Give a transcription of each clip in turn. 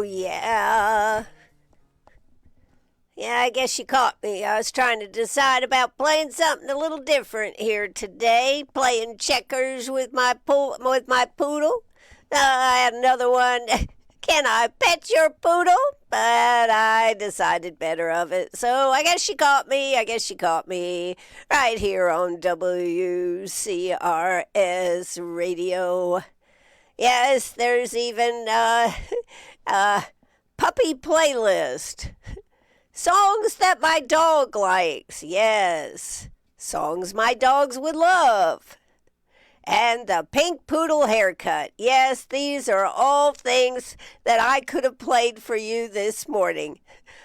yeah. Yeah, I guess you caught me. I was trying to decide about playing something a little different here today. Playing checkers with my poodle. I had another one. Can I pet your poodle? But I decided better of it. So I guess she caught me. Right here on WCRS Radio. Yes, there's even a puppy playlist. Songs that my dog likes. Yes. Songs my dogs would love. And the pink poodle haircut. Yes, these are all things that I could have played for you this morning.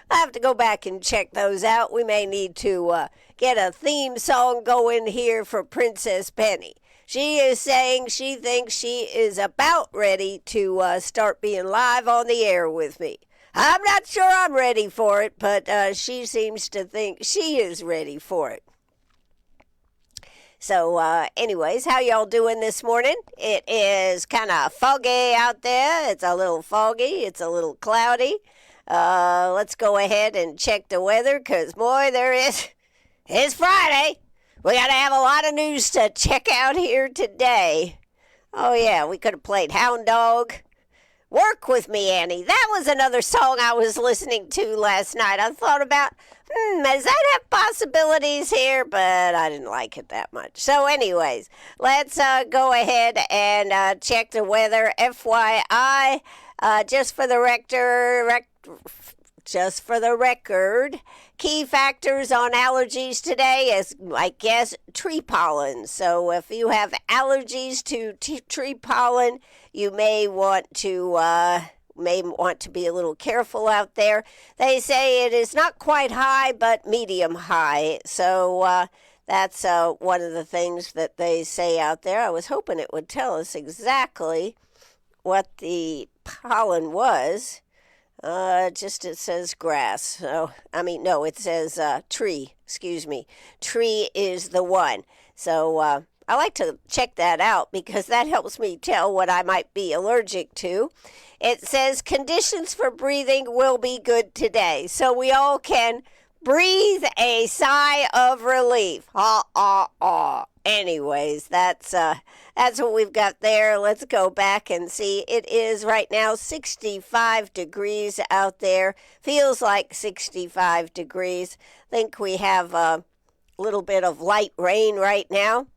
I have to go back and check those out. We may need to get a theme song going here for Princess Penny. She is saying she thinks she is about ready to start being live on the air with me. I'm not sure I'm ready for it, but she seems to think she is ready for it. So, anyways, how y'all doing this morning? It is kind of foggy out there. It's a little foggy. It's a little cloudy. Let's go ahead and check the weather, because, boy, there is. It's Friday. We got to have a lot of news to check out here today. Oh, yeah, we could have played Hound Dog. Work With Me, Annie. That was another song I was listening to last night. I thought about, does that have possibilities here? But I didn't like it that much. So anyways, let's go ahead and check the weather. FYI, just for the record, key factors on allergies today is, I guess, tree pollen. So if you have allergies to tree pollen, you may want to be a little careful out there. They say it is not quite high, but medium high. So that's one of the things that they say out there. I was hoping it would tell us exactly what the pollen was. Just it says grass. So, no, it says tree. Excuse me. Tree is the one. So I like to check that out because that helps me tell what I might be allergic to. It says conditions for breathing will be good today. So we all can breathe a sigh of relief. Anyways, that's what we've got there. Let's go back and see. It is right now 65 degrees out there. Feels like 65 degrees. Think we have a little bit of light rain right now.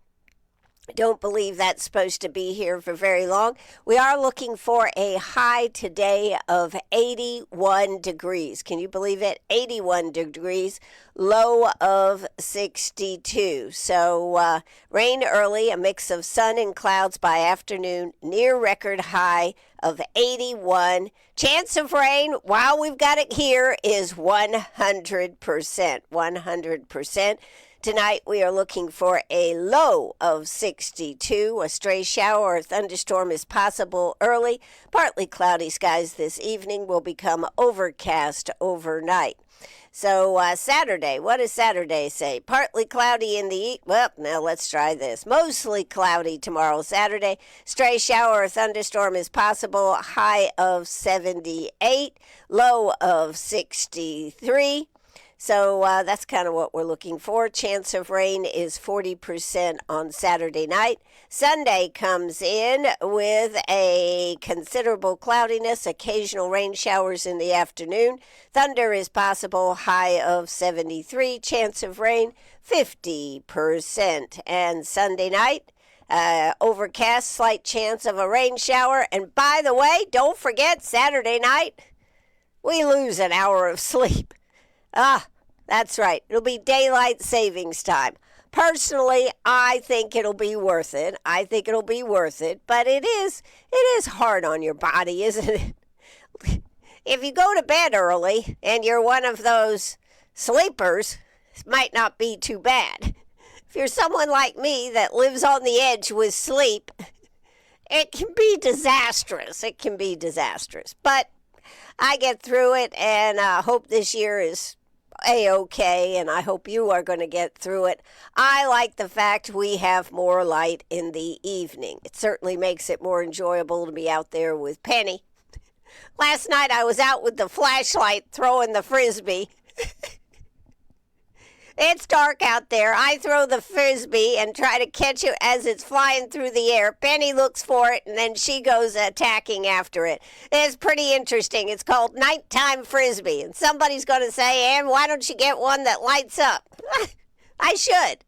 I don't believe that's supposed to be here for very long. We are looking for a high today of 81 degrees. Can you believe it? 81 degrees, low of 62. So rain early, a mix of sun and clouds by afternoon, near record high of 81. Chance of rain, while we've got it here, is 100%. 100%. Tonight we are looking for a low of 62. A stray shower or thunderstorm is possible early. Partly cloudy skies this evening will become overcast overnight. So Saturday, what does Saturday say? Partly cloudy in the well, now let's try this. Mostly cloudy tomorrow, Saturday. Stray shower or thunderstorm is possible. High of 78, low of 63. So that's kind of what we're looking for. Chance of rain is 40% on Saturday night. Sunday comes in with a considerable cloudiness, occasional rain showers in the afternoon. Thunder is possible, high of 73. Chance of rain, 50%. And Sunday night, overcast, slight chance of a rain shower. And by the way, don't forget, Saturday night, we lose an hour of sleep. That's right. It'll be daylight savings time. Personally, I think it'll be worth it. But it is hard on your body, isn't it? If you go to bed early and you're one of those sleepers, it might not be too bad. If you're someone like me that lives on the edge with sleep, it can be disastrous. But I get through it, and I hope this year is A-okay, and I hope you are going to get through it. I like the fact we have more light in the evening. It certainly makes it more enjoyable to be out there with Penny. Last night I was out with the flashlight throwing the frisbee. It's dark out there. I throw the frisbee and try to catch it as it's flying through the air. Penny looks for it, and then she goes attacking after it. It's pretty interesting. It's called nighttime frisbee. And somebody's going to say, Ann, why don't you get one that lights up? I should.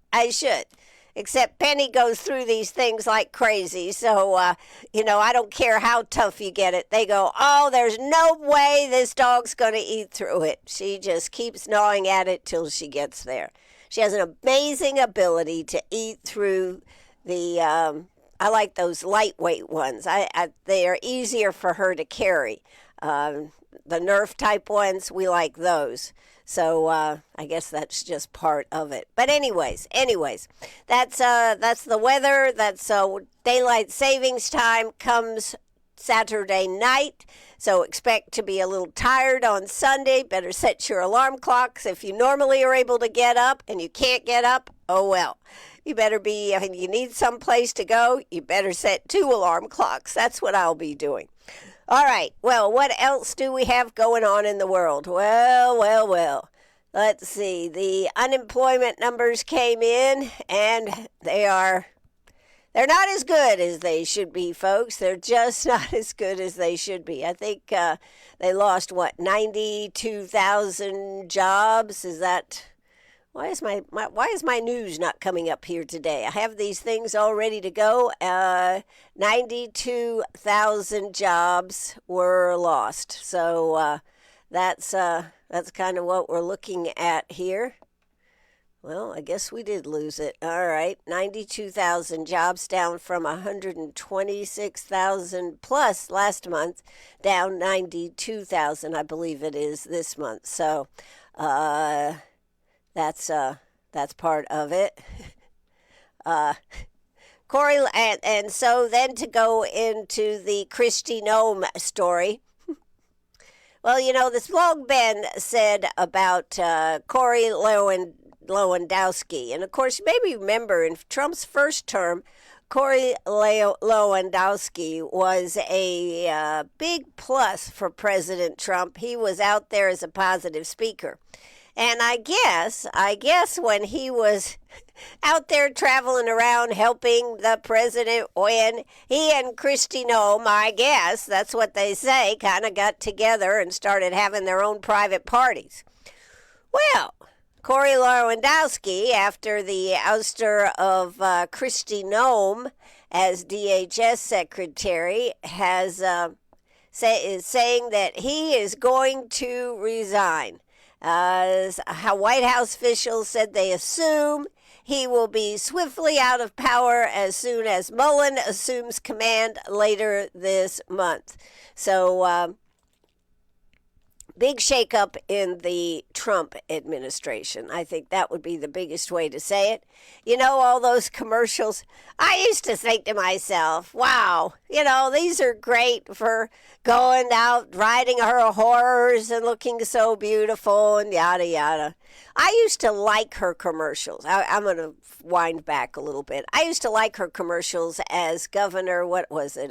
Except Penny goes through these things like crazy. So, I don't care how tough you get it. They go, oh, there's no way this dog's going to eat through it. She just keeps gnawing at it till she gets there. She has an amazing ability to eat through the, I like those lightweight ones. They are easier for her to carry. The Nerf type ones, we like those. So I guess that's just part of it. But anyways, that's the weather. That's daylight savings time comes Saturday night. So expect to be a little tired on Sunday. Better set your alarm clocks. If you normally are able to get up and you can't get up, oh well. You better be, if you need some place to go, you better set 2 alarm clocks. That's what I'll be doing. All right, well, what else do we have going on in the world? Well. Let's see. The unemployment numbers came in, and they're not as good as they should be, folks. They're just not as good as they should be. I think they lost, 92,000 jobs? Is that... Why is my news not coming up here today? I have these things all ready to go. 92,000 jobs were lost. So that's kind of what we're looking at here. Well, I guess we did lose it. All right, 92,000 jobs, down from 126,000 plus last month, down 92,000, I believe it is this month. So that's part of it. Corey, and so then to go into the Kristi Noem story. Well, this blog Ben said about Corey Lewandowski. And, of course, you maybe remember in Trump's first term, Corey Lewandowski was a big plus for President Trump. He was out there as a positive speaker. And I guess when he was out there traveling around helping the president win, he and Kristi Noem, I guess, that's what they say, kind of got together and started having their own private parties. Well, Corey Lewandowski, after the ouster of Kristi Noem as DHS secretary, is saying that he is going to resign. How White House officials said they assume he will be swiftly out of power as soon as Mullen assumes command later this month. So, big shakeup in the Trump administration. I think that would be the biggest way to say it. All those commercials. I used to think to myself, wow, these are great for going out, riding her horse and looking so beautiful and yada, yada. I used to like her commercials. I'm going to wind back a little bit. I used to like her commercials as governor,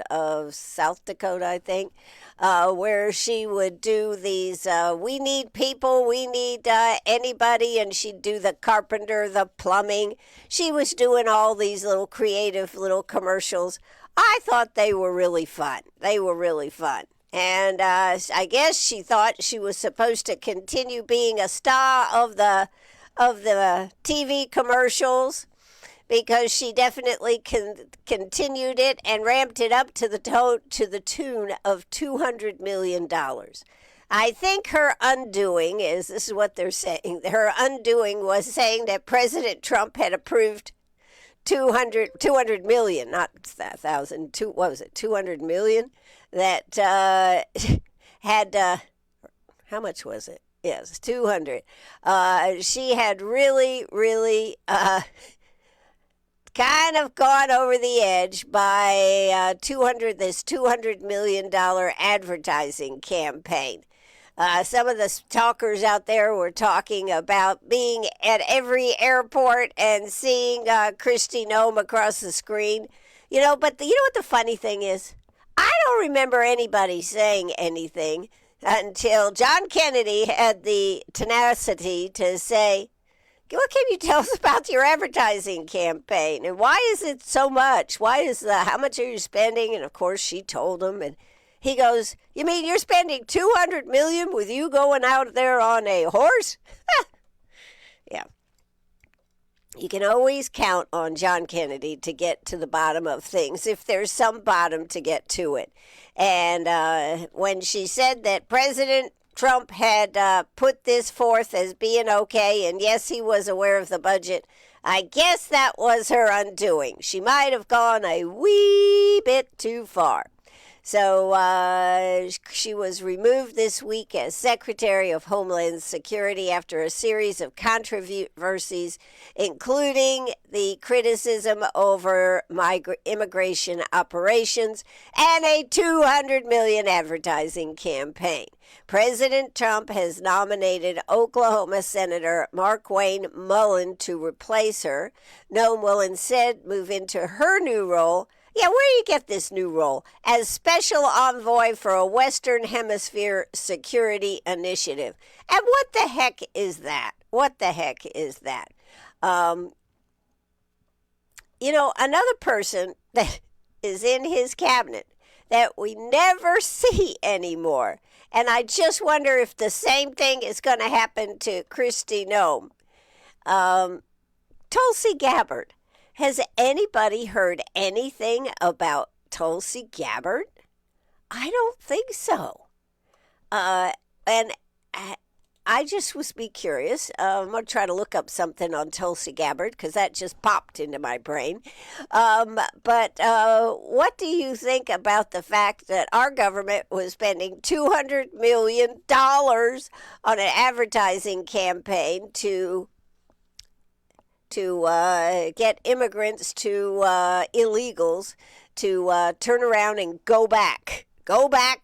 of South Dakota, I think, where she would do these, we need people, we need anybody, and she'd do the carpenter, the plumbing. She was doing all these little creative little commercials. I thought they were really fun. And I guess she thought she was supposed to continue being a star of the TV commercials, because she definitely continued it and ramped it up to the tune of $200 million. I think her undoing this is what they're saying. Her undoing was saying that President Trump had approved 200 million, not 1,000, what was it, 200 million, that had, how much was it? Yes, 200. She had really kind of gone over the edge by this $200 million advertising campaign. Some of the talkers out there were talking about being at every airport and seeing Kristi Noem across the screen. But you know what the funny thing is? I don't remember anybody saying anything until John Kennedy had the tenacity to say, what can you tell us about your advertising campaign? And why is it so much? How much are you spending? And of course she told him, and he goes, you mean you're spending $200 million with you going out there on a horse? Yeah. You can always count on John Kennedy to get to the bottom of things if there's some bottom to get to it. And when she said that President Trump had put this forth as being okay, and yes, he was aware of the budget, I guess that was her undoing. She might have gone a wee bit too far. So she was removed this week as Secretary of Homeland Security after a series of controversies, including the criticism over immigration operations and a $200 million advertising campaign. President Trump has nominated Oklahoma Senator Markwayne Mullin to replace her. Noam will instead move into her new role. Yeah, where do you get this new role? As Special Envoy for a Western Hemisphere Security Initiative. And what the heck is that? What the heck is that? Another person that is in his cabinet that we never see anymore. And I just wonder if the same thing is going to happen to Kristi Noem. Tulsi Gabbard. Has anybody heard anything about Tulsi Gabbard? I don't think so. And I just was curious. I'm going to try to look up something on Tulsi Gabbard because that just popped into my brain. But what do you think about the fact that our government was spending $200 million on an advertising campaign to get immigrants to illegals to turn around and go back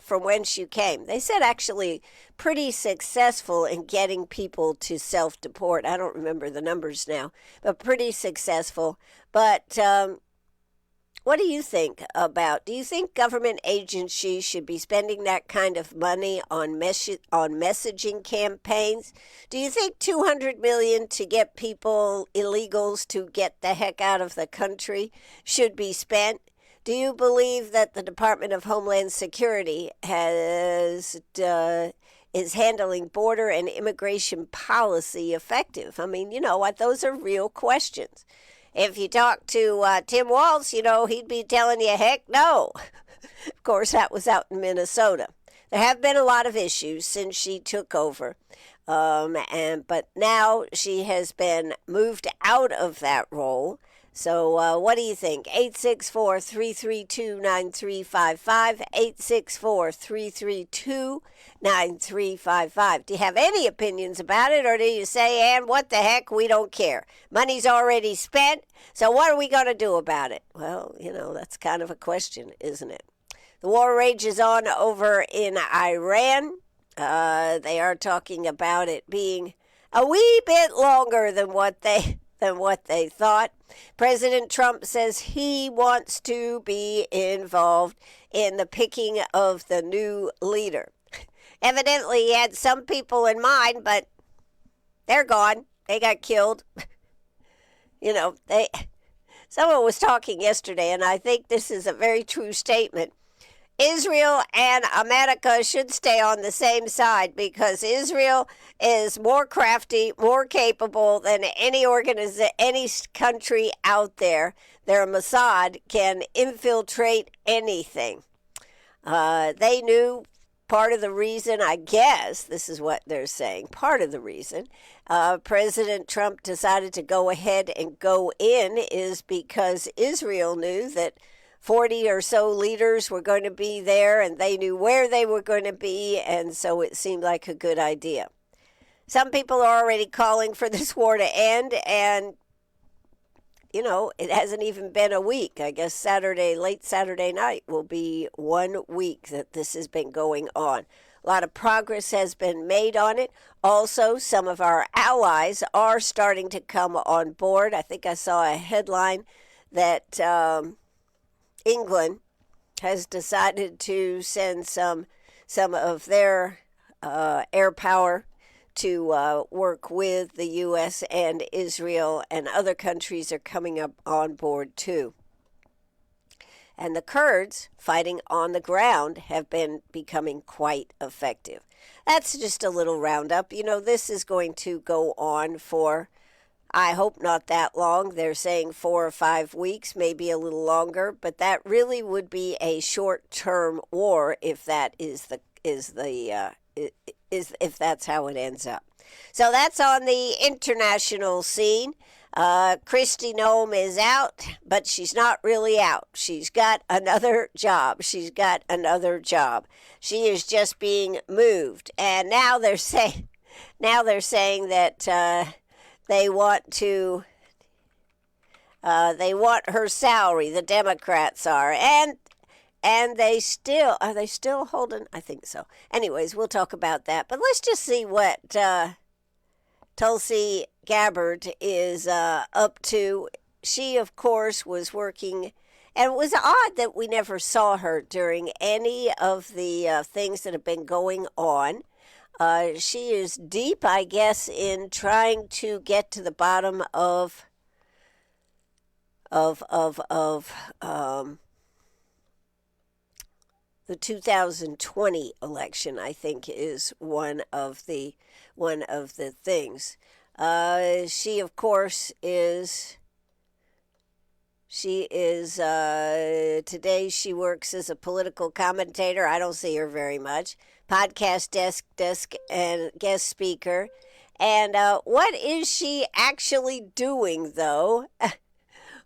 from whence you came? They said actually pretty successful in getting people to self-deport. I don't remember the numbers now, but pretty successful. But what do you think do you think government agencies should be spending that kind of money on messaging campaigns? Do you think $200 million to get people, illegals, to get the heck out of the country should be spent? Do you believe that the Department of Homeland Security is handling border and immigration policy effective? I mean, you know what? Those are real questions. If you talk to Tim Walz, he'd be telling you, heck no. Of course, that was out in Minnesota. There have been a lot of issues since she took over. But now she has been moved out of that role. So what do you think? 864-332-9355, 864-332-9355. Do you have any opinions about it, or do you say, and what the heck, we don't care? Money's already spent, so what are we going to do about it? Well, that's kind of a question, isn't it? The war rages on over in Iran. They are talking about it being a wee bit longer than what they thought. President Trump says he wants to be involved in the picking of the new leader. Evidently, he had some people in mind, but they're gone. They got killed. Someone was talking yesterday, and I think this is a very true statement. Israel and America should stay on the same side because Israel is more crafty, more capable than any country out there. Their Mossad can infiltrate anything. They knew part of the reason, I guess, this is what they're saying, part of the reason President Trump decided to go ahead and go in is because Israel knew that 40 or so leaders were going to be there, and they knew where they were going to be, and so it seemed like a good idea. Some people are already calling for this war to end, and, it hasn't even been a week. I guess late Saturday night will be 1 week that this has been going on. A lot of progress has been made on it. Also, some of our allies are starting to come on board. I think I saw a headline that England has decided to send some of their air power to work with the U.S. and Israel, and other countries are coming up on board too. And the Kurds fighting on the ground have been becoming quite effective. That's just a little roundup. This is going to go on for, I hope, not that long. They're saying 4 or 5 weeks, maybe a little longer, but that really would be a short-term war if that if that's how it ends up. So that's on the international scene. Kristi Noem is out, but she's not really out. She's got another job. She is just being moved, and now they're saying that they want her salary. The Democrats are, and are they still holding? I think so. Anyways, we'll talk about that. But let's just see what Tulsi Gabbard is up to. She, of course, was working, and it was odd that we never saw her during any of the things that have been going on. She is deep, I guess, in trying to get to the bottom of the 2020 election. I think is one of the things. She, of course, is. She is, today she works as a political commentator. I don't see her very much. Podcast desk and guest speaker. And what is she actually doing, though?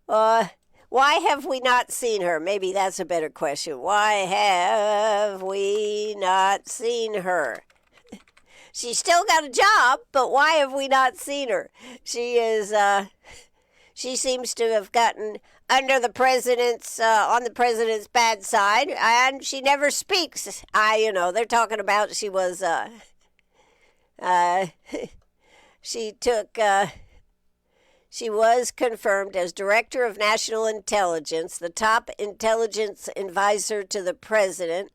Why have we not seen her? Maybe that's a better question. Why have we not seen her? She's still got a job, but why have we not seen her? She seems to have gotten under the president's, on the president's bad side, and she never speaks. They're talking about she was, she was confirmed as Director of National Intelligence, the top intelligence advisor to the president.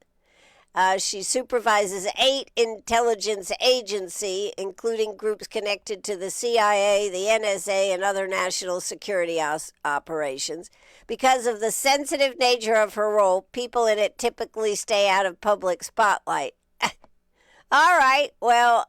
She supervises 8 intelligence agencies, including groups connected to the CIA, the NSA, and other national security operations. Because of the sensitive nature of her role, people in it typically stay out of public spotlight. All right, well,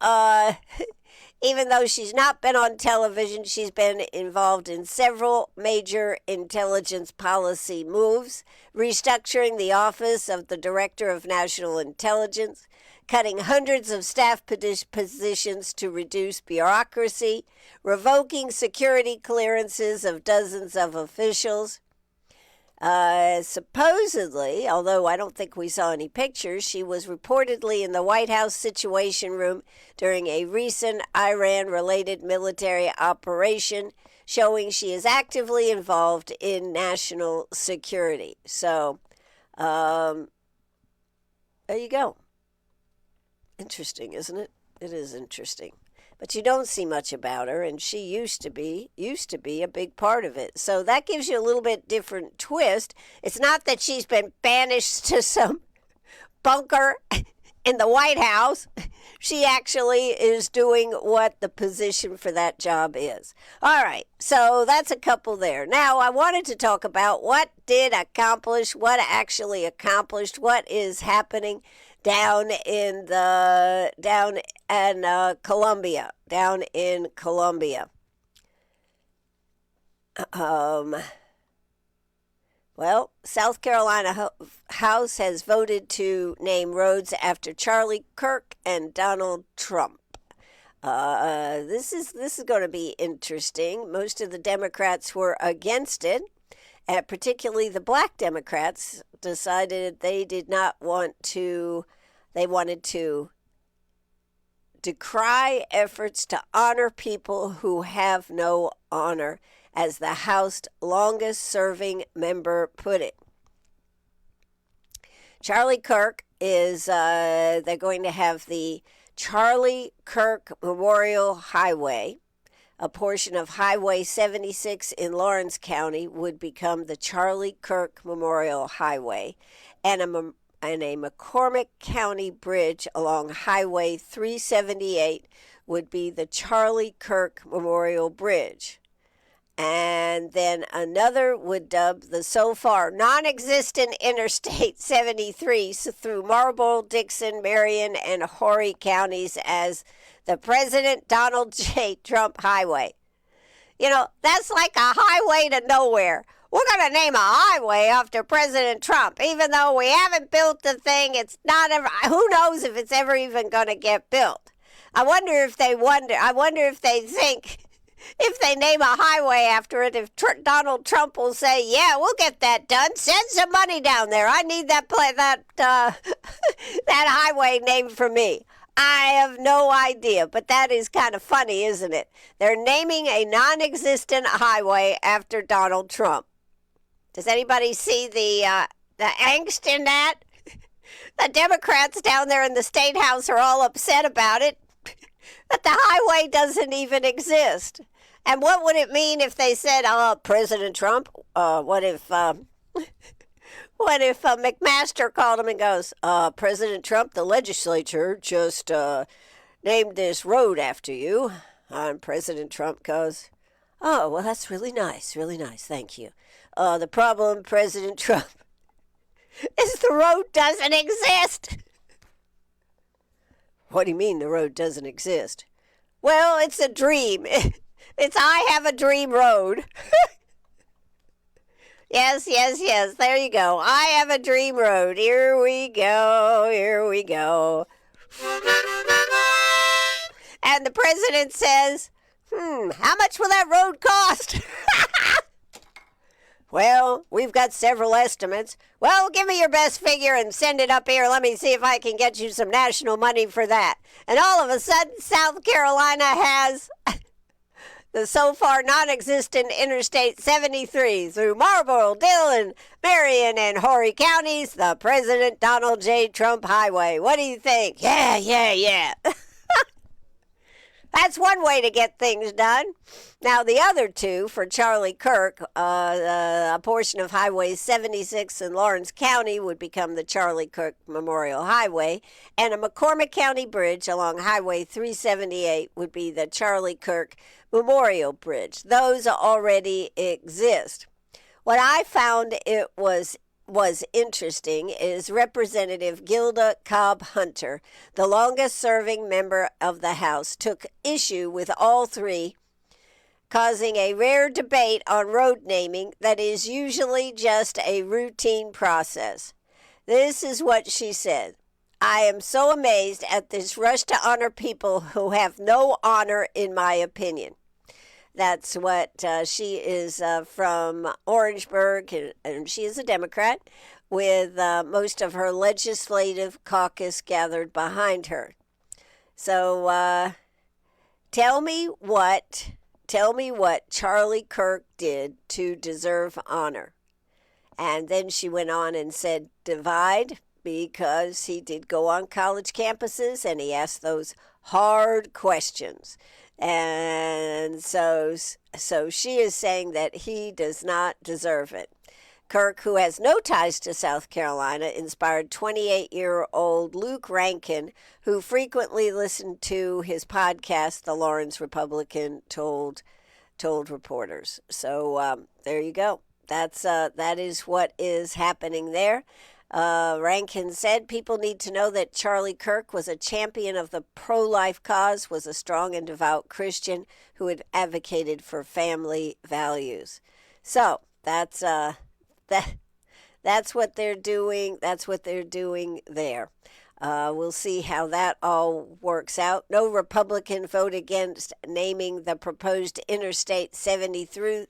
even though she's not been on television, she's been involved in several major intelligence policy moves, restructuring the Office of the Director of National Intelligence, cutting hundreds of staff positions to reduce bureaucracy, revoking security clearances of dozens of officials. Supposedly, although I don't think we saw any pictures, she was reportedly in the White House Situation Room during a recent Iran-related military operation, showing she is actively involved in national security. So, there you go. Interesting, isn't it? It is interesting. But you don't see much about her, and she used to be a big part of it. So that gives you a little bit different twist. It's not that she's been banished to some bunker in the White House. She actually is doing what the position for that job is. All right, so that's a couple there. Now, I wanted to talk about what actually accomplished, what is happening down in Colombia. Well, South Carolina House has voted to name roads after Charlie Kirk and Donald Trump. This is going to be interesting. Most of the Democrats were against it, and particularly the black Democrats decided they did not want to. They wanted to decry efforts to honor people who have no honor, as the House's longest-serving member put it. Charlie Kirk is, they're going to have the Charlie Kirk Memorial Highway. A portion of Highway 76 in Lawrence County would become the Charlie Kirk Memorial Highway. and a McCormick County bridge along Highway 378 would be the Charlie Kirk Memorial Bridge. And then another would dub the so far non-existent Interstate 73 through Marlboro, Dixon, Marion, and Horry counties as the President Donald J. Trump Highway. You know, that's like a highway to nowhere. We're going to name a highway after President Trump, even though we haven't built the thing. It's not ever, who knows if it's ever even going to get built. I wonder if they think, if they name a highway after it, if Donald Trump will say, yeah, we'll get that done. Send some money down there. I need that that highway named for me. I have no idea, but that is kind of funny, isn't it? They're naming a non-existent highway after Donald Trump. Does anybody see the angst in that? The Democrats down there in the State House are all upset about it, but the highway doesn't even exist. And what would it mean if they said, President Trump, what if McMaster called him and goes, President Trump, the legislature just named this road after you. And President Trump goes, oh, well, that's really nice, thank you. The problem, President Trump, is the road doesn't exist. What do you mean the road doesn't exist? Well, it's a dream. It's I Have a Dream Road. Yes, there you go. I Have a Dream Road. Here we go. And the president says, how much will that road cost? Well, we've got several estimates. Well, give me your best figure and send it up here. Let me see if I can get you some national money for that. And all of a sudden, South Carolina has the so far non-existent Interstate 73 through Marlboro, Dillon, Marion, and Horry counties, the President Donald J. Trump Highway. What do you think? Yeah. That's one way to get things done. Now, the other two, for Charlie Kirk, a portion of Highway 76 in Lawrence County would become the Charlie Kirk Memorial Highway, and a McCormick County bridge along Highway 378 would be the Charlie Kirk Memorial Bridge. Those already exist. What I found it was interesting is Representative Gilda Cobb Hunter, the longest-serving member of the House, took issue with all three, causing a rare debate on road naming that is usually just a routine process. This is what she said. I am so amazed at this rush to honor people who have no honor, in my opinion. That's what she is from Orangeburg, and she is a Democrat, with most of her legislative caucus gathered behind her. So tell me what Charlie Kirk did to deserve honor. And then she went on and said, divide, because he did go on college campuses and he asked those hard questions. And so she is saying that he does not deserve it. Kirk, who has no ties to South Carolina, inspired 28-year-old Luke Rankin, who frequently listened to his podcast, The Lawrence Republican Told Reporters. So there you go. That is what is happening there. Rankin said people need to know that Charlie Kirk was a champion of the pro-life cause, was a strong and devout Christian who had advocated for family values. So that's what they're doing. That's what they're doing there. We'll see how that all works out. No Republican vote against naming the proposed Interstate 73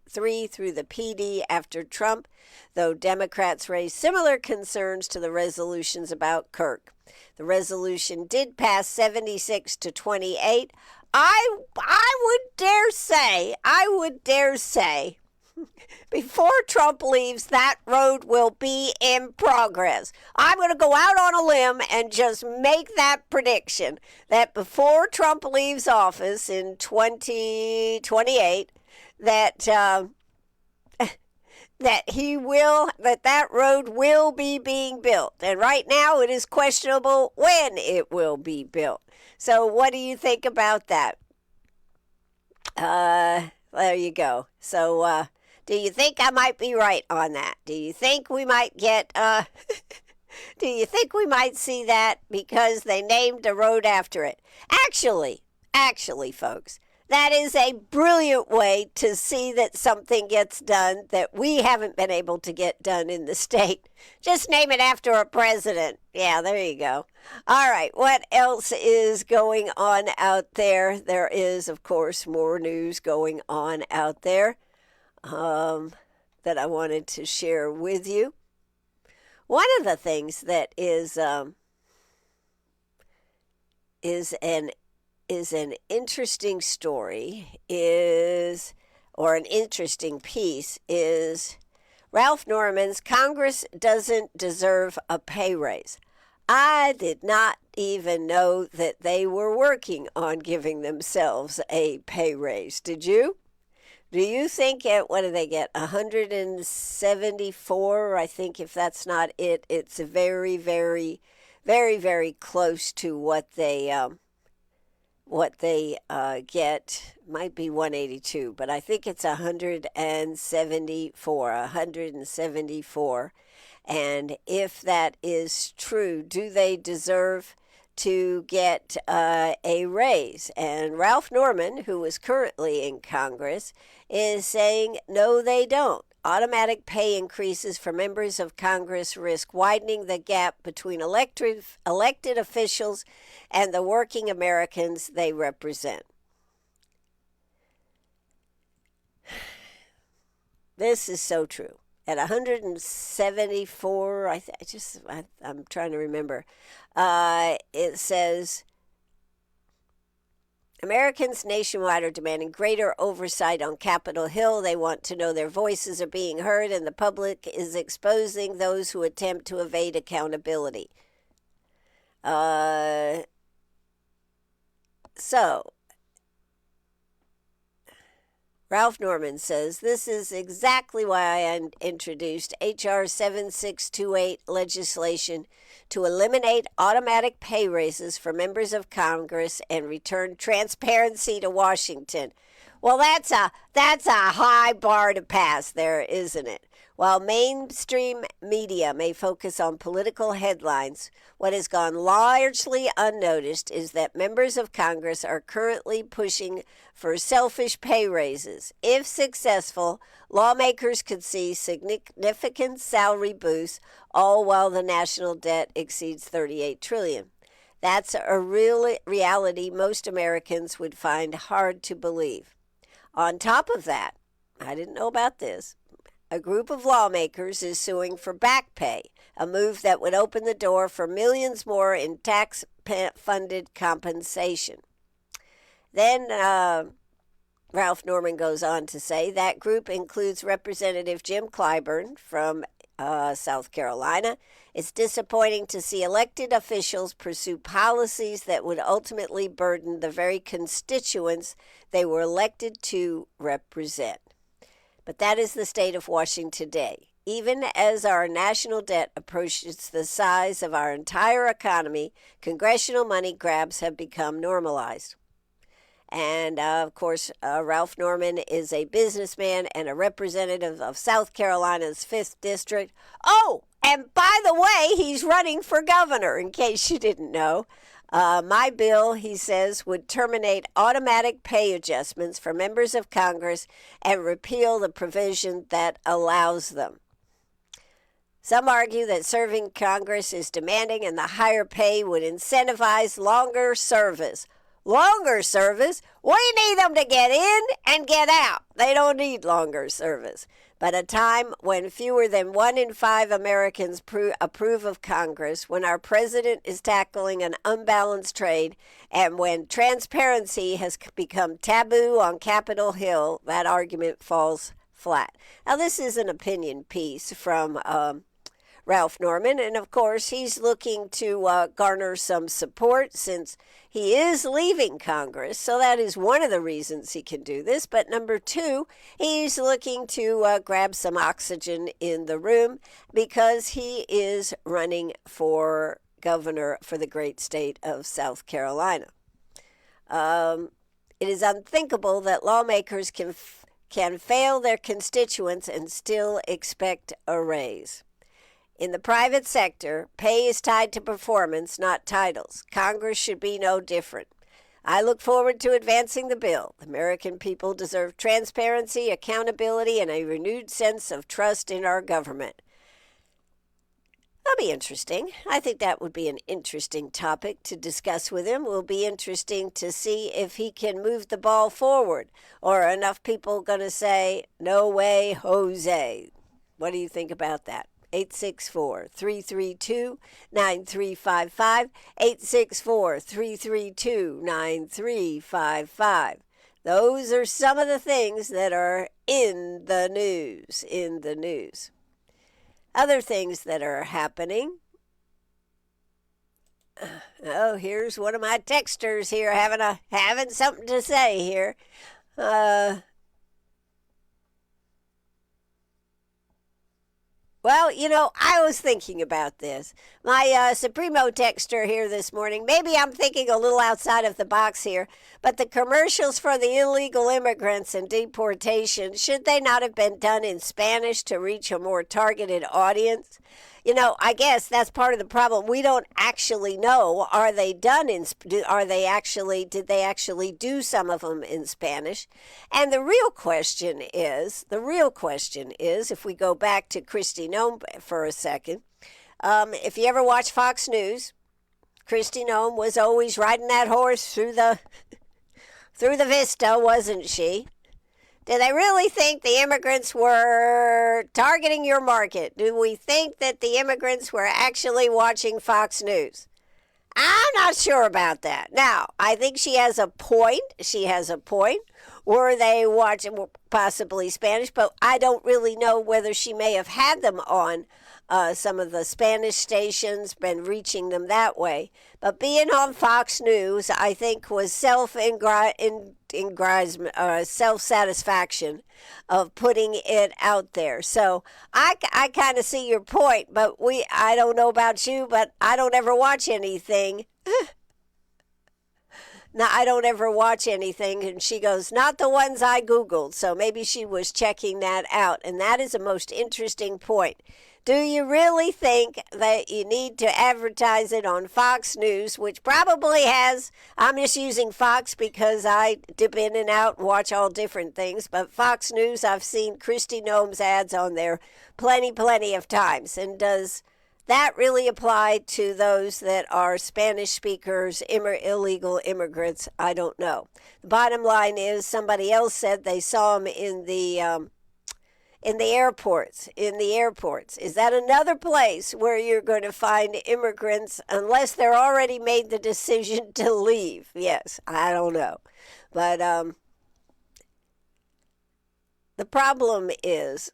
through the PD after Trump, though Democrats raised similar concerns to the resolutions about Kirk. The resolution did pass 76-28. I would dare say, before Trump leaves, that road will be in progress. I'm going to go out on a limb and just make that prediction that before Trump leaves office in 2028, that that road will be being built. And right now it is questionable when it will be built. So what do you think about that? There you go. So do you think I might be right on that? Do you think we might get do you think we might see that because they named a road after it? Actually, folks, that is a brilliant way to see that something gets done that we haven't been able to get done in the state. Just name it after a president. Yeah, there you go. All right, what else is going on out there? There is, of course, more news going on out there that I wanted to share with you. One of the things that is an interesting story or an interesting piece is Ralph Norman's Congress doesn't deserve a pay raise. I did not even know that they were working on giving themselves a pay raise. Did you? Do you think what do they get? 174? I think if that's not it, it's very, very, very, very close to what they get. Might be 182, but I think it's 174. And if that is true, do they deserve to get a raise? And Ralph Norman, who is currently in Congress, is saying no, they don't. Automatic pay increases for members of Congress risk widening the gap between elected officials and the working Americans they represent. This is so true. At 174, I'm trying to remember. It says Americans nationwide are demanding greater oversight on Capitol Hill. They want to know their voices are being heard, and the public is exposing those who attempt to evade accountability. So, Ralph Norman says, this is exactly why I introduced H.R. 7628 legislation to eliminate automatic pay raises for members of Congress and return transparency to Washington. Well, that's a high bar to pass there, isn't it? While mainstream media may focus on political headlines, what has gone largely unnoticed is that members of Congress are currently pushing for selfish pay raises. If successful, lawmakers could see significant salary boosts, all while the national debt exceeds $38 trillion. That's a real reality most Americans would find hard to believe. On top of that, I didn't know about this, a group of lawmakers is suing for back pay, a move that would open the door for millions more in tax-funded compensation. Then Ralph Norman goes on to say that group includes Representative Jim Clyburn from South Carolina. It's disappointing to see elected officials pursue policies that would ultimately burden the very constituents they were elected to represent. But that is the state of Washington today. Even as our national debt approaches the size of our entire economy, congressional money grabs have become normalized. And, of course, Ralph Norman is a businessman and a representative of South Carolina's 5th District. Oh, and by the way, he's running for governor, in case you didn't know. My bill, he says, would terminate automatic pay adjustments for members of Congress and repeal the provision that allows them. Some argue that serving Congress is demanding and the higher pay would incentivize longer service. Longer service? We need them to get in and get out. They don't need longer service. But a time when fewer than 1 in 5 Americans approve of Congress, when our president is tackling an unbalanced trade, and when transparency has become taboo on Capitol Hill, that argument falls flat. Now, this is an opinion piece from Ralph Norman. And of course, he's looking to garner some support since he is leaving Congress. So that is one of the reasons he can do this. But number two, he's looking to grab some oxygen in the room because he is running for governor for the great state of South Carolina. It is unthinkable that lawmakers can fail their constituents and still expect a raise. In the private sector, pay is tied to performance, not titles. Congress should be no different. I look forward to advancing the bill. The American people deserve transparency, accountability, and a renewed sense of trust in our government. That'll be interesting. I think that would be an interesting topic to discuss with him. It will be interesting to see if he can move the ball forward, or are enough people going to say, no way, Jose. What do you think about that? 864-332-9355, 864-332-9355. Those are some of the things that are in the news. Other things that are happening. Oh, here's one of my texters here having something to say here. Well, I was thinking about this. My Supremo texter here this morning, maybe I'm thinking a little outside of the box here, but the commercials for the illegal immigrants and deportation, should they not have been done in Spanish to reach a more targeted audience? I guess that's part of the problem. We don't actually know. Did they actually do some of them in Spanish? And the real question is, if we go back to Kristi Noem for a second, if you ever watch Fox News, Kristi Noem was always riding that horse through the vista, wasn't she? Do they really think the immigrants were targeting your market? Do we think that the immigrants were actually watching Fox News? I'm not sure about that. Now, I think she has a point. Were they watching possibly Spanish? But I don't really know whether she may have had them on some of the Spanish stations, been reaching them that way. But being on Fox News, I think, was self-satisfaction of putting it out there. So I kind of see your point, but I don't know about you, but I don't ever watch anything. Now, I don't ever watch anything. And she goes, not the ones I Googled. So maybe she was checking that out. And that is a most interesting point. Do you really think that you need to advertise it on Fox News, which probably has, I'm just using Fox because I dip in and out and watch all different things, but Fox News, I've seen Kristi Noem's ads on there plenty of times. And does that really apply to those that are Spanish speakers, illegal immigrants? I don't know. The bottom line is somebody else said they saw them in the airports. Is that another place where you're going to find immigrants unless they're already made the decision to leave? Yes, I don't know. But the problem is,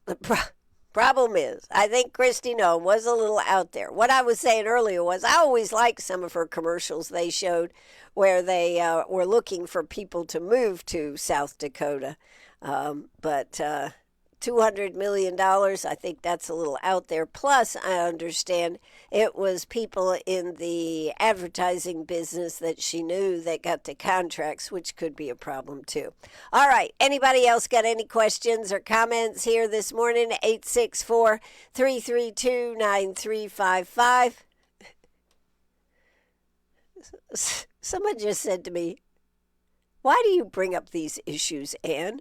I think Kristi Noem was a little out there. What I was saying earlier was I always liked some of her commercials they showed where they were looking for people to move to South Dakota. But $200 million, I think that's a little out there. Plus, I understand it was people in the advertising business that she knew that got the contracts, which could be a problem too. All right, anybody else got any questions or comments here this morning? 864-332-9355. Someone just said to me, why do you bring up these issues, Ann?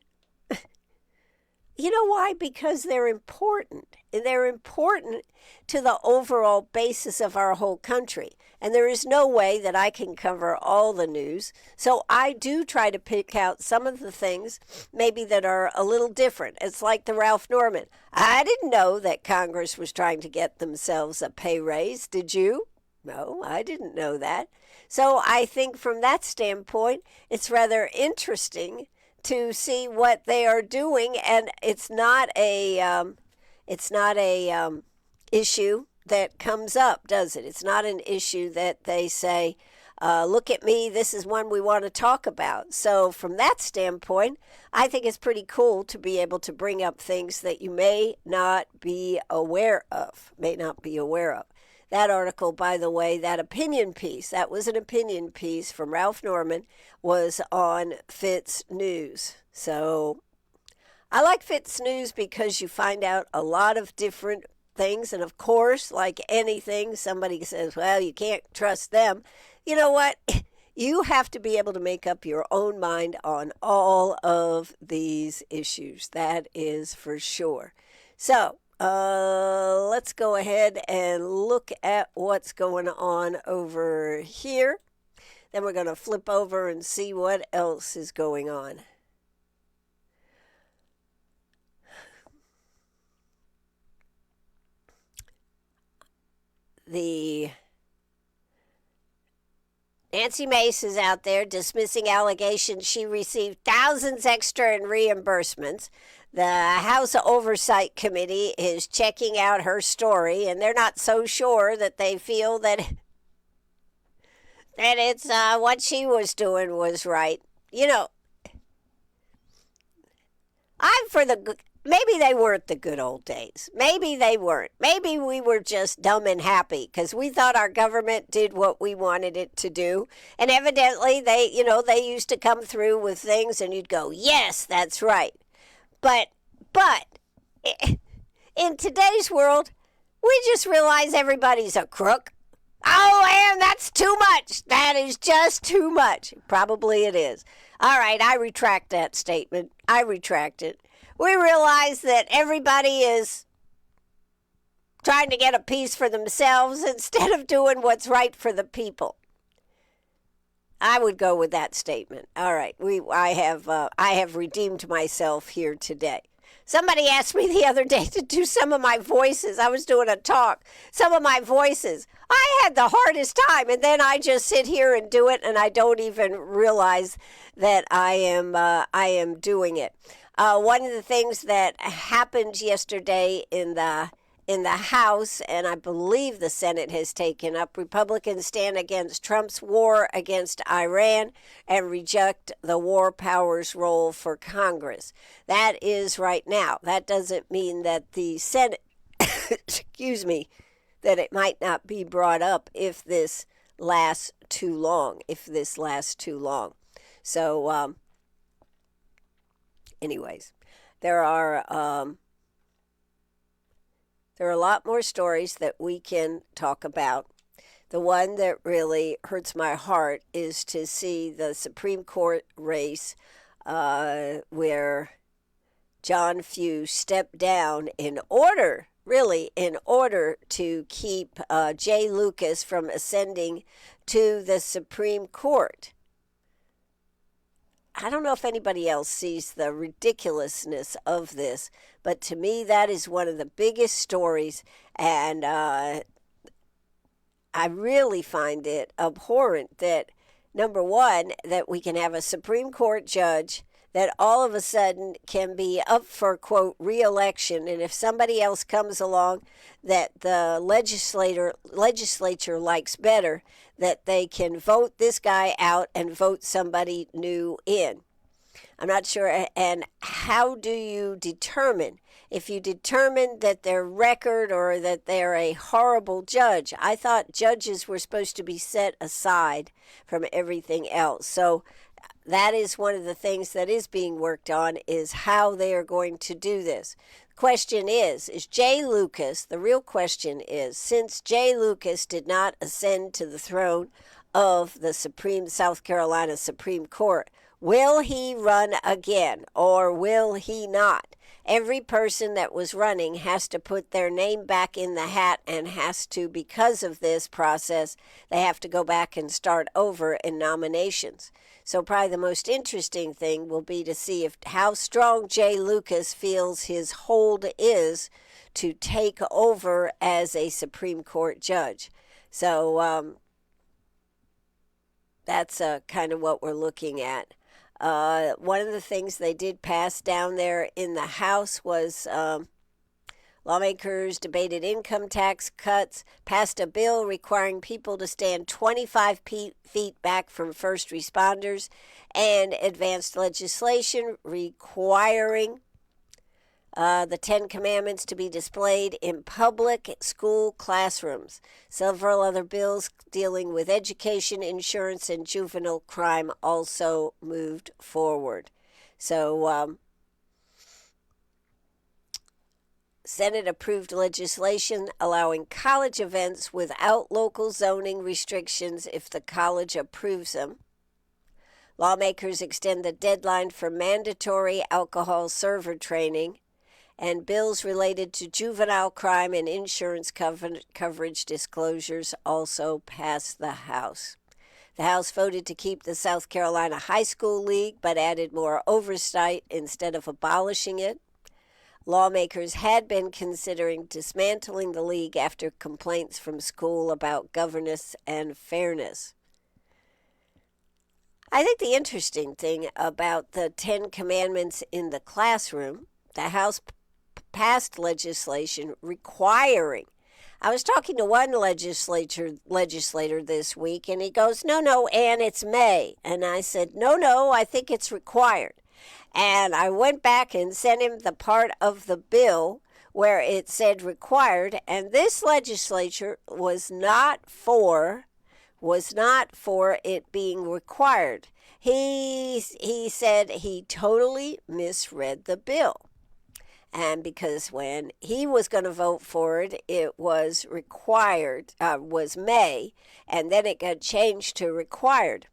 You know why? Because they're important. They're important to the overall basis of our whole country. And there is no way that I can cover all the news. So I do try to pick out some of the things maybe that are a little different. It's like the Ralph Norman. I didn't know that Congress was trying to get themselves a pay raise. Did you? No, I didn't know that. So I think from that standpoint, it's rather interesting to see what they are doing, and it's not a issue that comes up, does it? It's not an issue that they say, look at me, this is one we want to talk about. So from that standpoint, I think it's pretty cool to be able to bring up things that you may not be aware of, That article, by the way, that opinion piece, that was an opinion piece from Ralph Norman, was on Fitz News. So I like Fitz News because you find out a lot of different things. And of course, like anything, somebody says, well, you can't trust them. You know what? You have to be able to make up your own mind on all of these issues. That is for sure. So let's go ahead and look at what's going on over here. Then we're going to flip over and see what else is going on. Nancy Mace is out there dismissing allegations she received thousands extra in reimbursements. The House Oversight Committee is checking out her story, and they're not so sure that they feel that it's what she was doing was right. You know, I'm for the maybe they weren't the good old days. Maybe they weren't. Maybe we were just dumb and happy because we thought our government did what we wanted it to do. And evidently they used to come through with things and you'd go, yes, that's right. But in today's world, we just realize everybody's a crook. Oh, and that's too much. That is just too much. Probably it is. All right, I retract that statement. I retract it. We realize that everybody is trying to get a piece for themselves instead of doing what's right for the people. I would go with that statement. All right, I have redeemed myself here today. Somebody asked me the other day to do some of my voices. I was doing a talk. Some of my voices. I had the hardest time, and then I just sit here and do it, and I don't even realize that I am doing it. One of the things that happened yesterday in the House, and I believe the Senate has taken up, Republicans stand against Trump's war against Iran and reject the war powers role for Congress. That is right now. That doesn't mean that the Senate, excuse me, that it might not be brought up if this lasts too long, So, anyways, there are a lot more stories that we can talk about. The one that really hurts my heart is to see the Supreme Court race where John Few stepped down in order to keep Jay Lucas from ascending to the Supreme Court. I don't know if anybody else sees the ridiculousness of this, but to me that is one of the biggest stories, and I really find it abhorrent that, number one, that we can have a Supreme Court judge that all of a sudden can be up for, quote, re-election, and if somebody else comes along that the legislature likes better, that they can vote this guy out and vote somebody new in. I'm not sure. And how do you determine? If you determine that their record or that they're a horrible judge, I thought judges were supposed to be set aside from everything else. So that is one of the things that is being worked on, is how they are going to do this. Question is Jay Lucas, the real question is, since Jay Lucas did not ascend to the throne of the South Carolina Supreme Court, will he run again or will he not? Every person that was running has to put their name back in the hat and has to, because of this process, they have to go back and start over in nominations. So probably the most interesting thing will be to see how strong Jay Lucas feels his hold is to take over as a Supreme Court judge. So that's kind of what we're looking at. One of the things they did pass down there in the House was Lawmakers debated income tax cuts, passed a bill requiring people to stand 25 feet back from first responders, and advanced legislation requiring the Ten Commandments to be displayed in public school classrooms. Several other bills dealing with education, insurance, and juvenile crime also moved forward. So, Senate approved legislation allowing college events without local zoning restrictions if the college approves them. Lawmakers extend the deadline for mandatory alcohol server training, and bills related to juvenile crime and insurance coverage disclosures also passed the House. The House voted to keep the South Carolina High School League, but added more oversight instead of abolishing it. Lawmakers had been considering dismantling the league after complaints from school about governance and fairness. I think the interesting thing about the Ten Commandments in the classroom, the House passed legislation requiring. I was talking to one legislator this week, and he goes, no, Ann, it's may. And I said, no, I think it's required. And I went back and sent him the part of the bill where it said required, and this legislature was not for it being required. He said he totally misread the bill. And because when he was going to vote for it, it was required, was may, and then it got changed to required.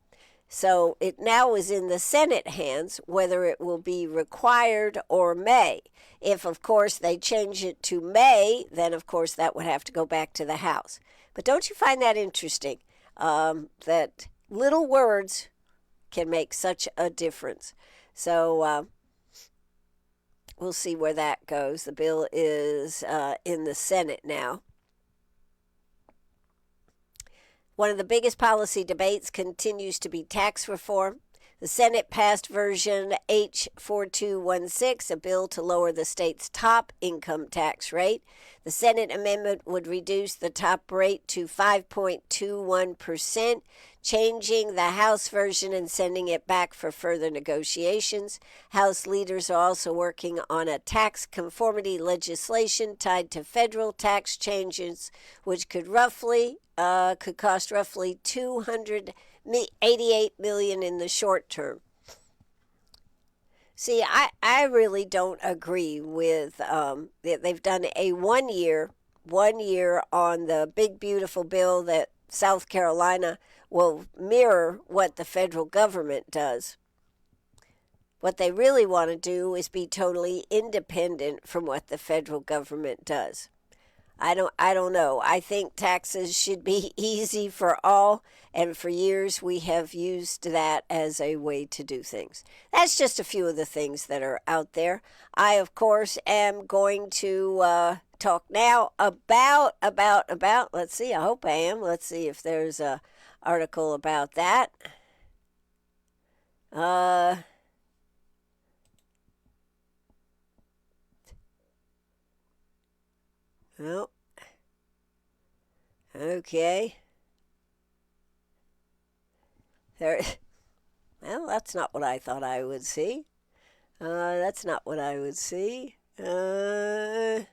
So it now is in the Senate hands whether it will be required or may. If, of course, they change it to may, then, of course, that would have to go back to the House. But don't you find that interesting, that little words can make such a difference? So we'll see where that goes. The bill is in the Senate now. One of the biggest policy debates continues to be tax reform. The Senate passed version H4216, a bill to lower the state's top income tax rate. The Senate amendment would reduce the top rate to 5.21%, changing the House version and sending it back for further negotiations. House leaders are also working on a tax conformity legislation tied to federal tax changes, which could cost roughly $288 million in the short term. See, I really don't agree with they've done a 1 year on the big beautiful bill that South Carolina will mirror what the federal government does. What they really want to do is be totally independent from what the federal government does. I don't know. I think taxes should be easy for all, and for years we have used that as a way to do things. That's just a few of the things that are out there. I, of course, am going to talk now about, let's see, I hope I am. Let's see if there's a article about that. Oh, okay. There. Well, that's not what I thought I would see. That's not what I would see. There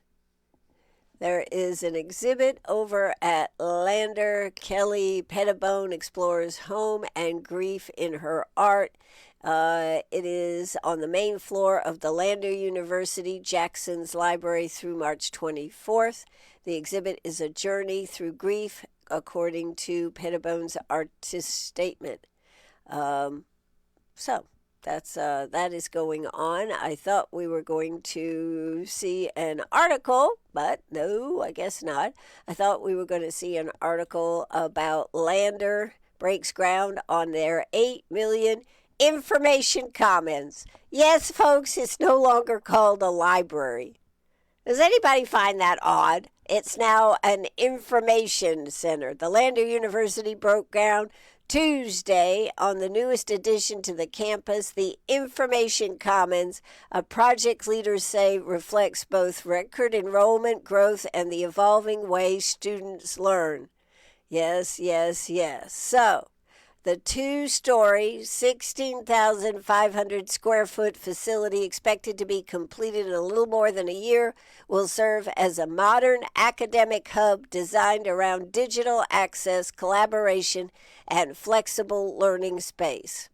is an exhibit over at Lander. Kelly Pettibone explores home and grief in her art. It is on the main floor of the Lander University Jackson's Library through March 24th. The exhibit is a journey through grief, according to Pettibone's artist statement. So that is going on. I thought we were going to see an article, but no, I guess not. I thought we were going to see an article about Lander breaks ground on their 8 million information commons. Yes, folks, it's no longer called a library. Does anybody find that odd? It's now an information center. The Lander University broke ground Tuesday, on the newest addition to the campus, the Information Commons, project leaders say reflects both record enrollment growth and the evolving way students learn. Yes, yes, yes. So, the two-story, 16,500 square foot facility expected to be completed in a little more than a year will serve as a modern academic hub designed around digital access, collaboration, and flexible learning space.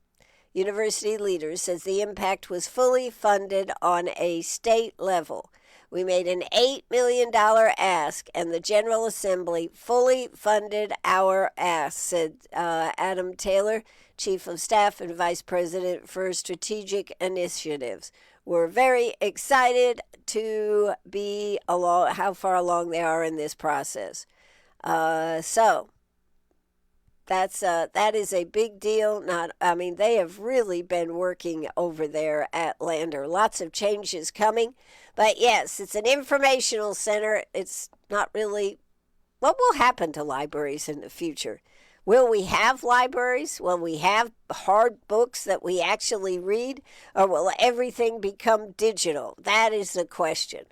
University leaders says the impact was fully funded on a state level. We made an $8 million ask, and the General Assembly fully funded our ask, said Adam Taylor, Chief of Staff and Vice President for Strategic Initiatives. We're very excited to be along, how far along they are in this process. So that is a big deal. They have really been working over there at Lander. Lots of changes coming. But yes, it's an informational center. It's not really what will happen to libraries in the future. Will we have libraries? Will we have hard books that we actually read? Or will everything become digital? That is the question.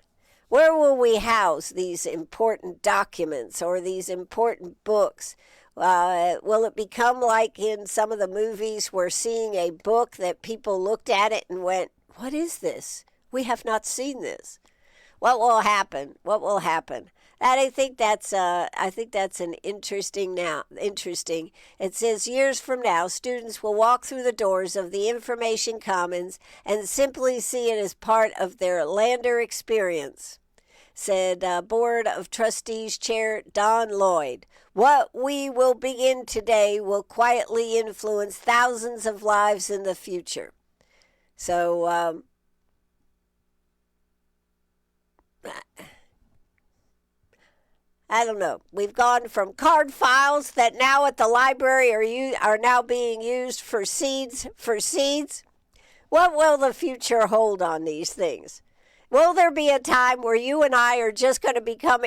Where will we house these important documents or these important books? Will it become like in some of the movies where seeing a book that people looked at it and went, "What is this? We have not seen this." What will happen? What will happen? And I think that's an interesting. It says years from now, students will walk through the doors of the Information Commons and simply see it as part of their Lander experience, said Board of Trustees Chair Don Lloyd. What we will begin today will quietly influence thousands of lives in the future. So, I don't know. We've gone from card files that now at the library are now being used for seeds. What will the future hold on these things? Will there be a time where you and I are just going to become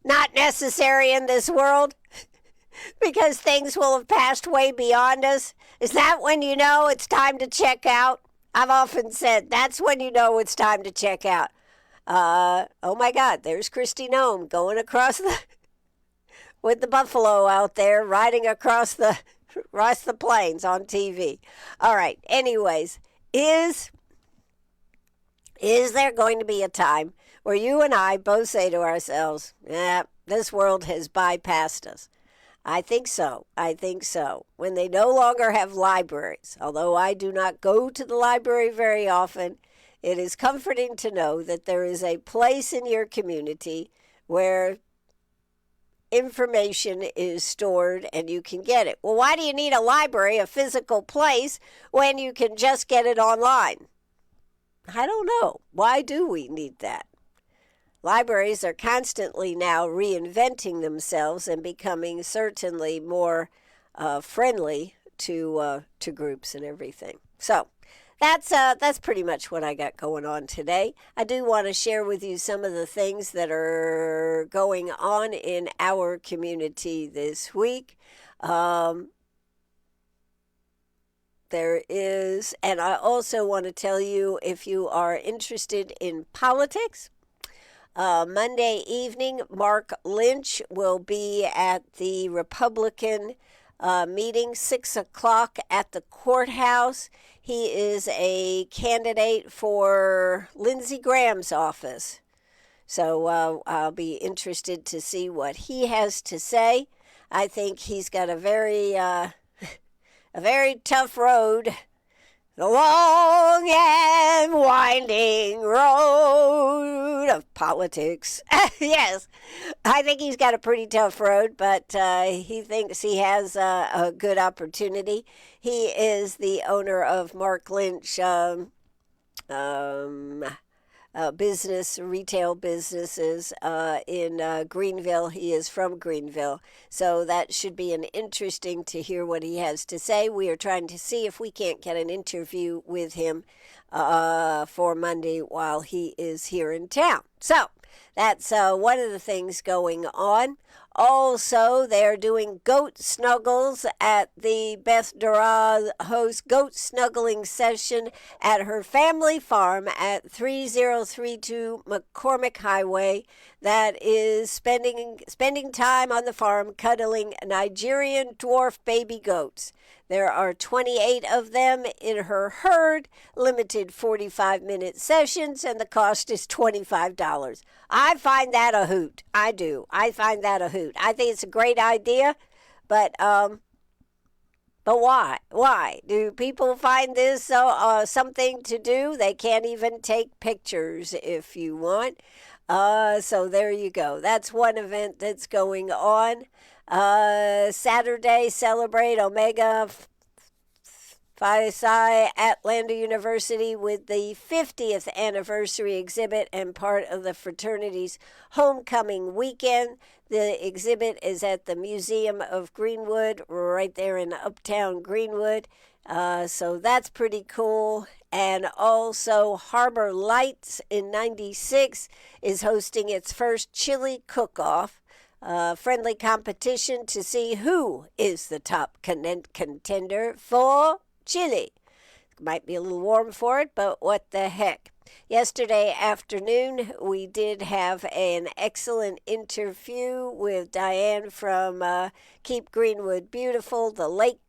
not necessary in this world because things will have passed way beyond us? Is that when you know it's time to check out? I've often said that's when you know it's time to check out. Oh my God, there's Christy Nome going across with the buffalo out there riding across the plains on TV. All right, anyways, is there going to be a time where you and I both say to ourselves, this world has bypassed us? I think so. When they no longer have libraries, although I do not go to the library very often, it is comforting to know that there is a place in your community where information is stored and you can get it. Well, why do you need a library, a physical place, when you can just get it online? I don't know. Why do we need that? Libraries are constantly now reinventing themselves and becoming certainly more friendly to groups and everything. So that's pretty much what I got going on today. I do want to share with you some of the things that are going on in our community this week. There is, and I also want to tell you, if you are interested in politics, Monday evening, Mark Lynch will be at the Republican meeting, 6 o'clock at the courthouse. He is a candidate for Lindsey Graham's office. So I'll be interested to see what he has to say. I think he's got a very tough road. The long and winding road of politics. Yes, I think he's got a pretty tough road, but he thinks he has a good opportunity. He is the owner of Mark Lynch retail businesses in Greenville. He is from Greenville. So that should be an interesting to hear what he has to say. We are trying to see if we can't get an interview with him for Monday while he is here in town. So that's one of the things going on. Also, they're doing goat snuggles at the Beth Dara hosts goat snuggling session at her family farm at 3032 McCormick Highway. That is spending time on the farm cuddling Nigerian dwarf baby goats. There are 28 of them in her herd, limited 45-minute sessions, and the cost is $25. I find that a hoot. I do. I find that a hoot. I think it's a great idea, but why? Why do people find this something to do? They can't even take pictures if you want. So there you go. That's one event that's going on. Saturday, celebrate Omega Phi Psi Atlanta University with the 50th anniversary exhibit and part of the fraternity's homecoming weekend. The exhibit is at the Museum of Greenwood, right there in uptown Greenwood. So that's pretty cool. And also Harbor Lights in 96 is hosting its first chili cook-off. Friendly competition to see who is the top contender for chili. Might be a little warm for it, but what the heck. Yesterday afternoon, we did have an excellent interview with Diane from Keep Greenwood Beautiful. The lake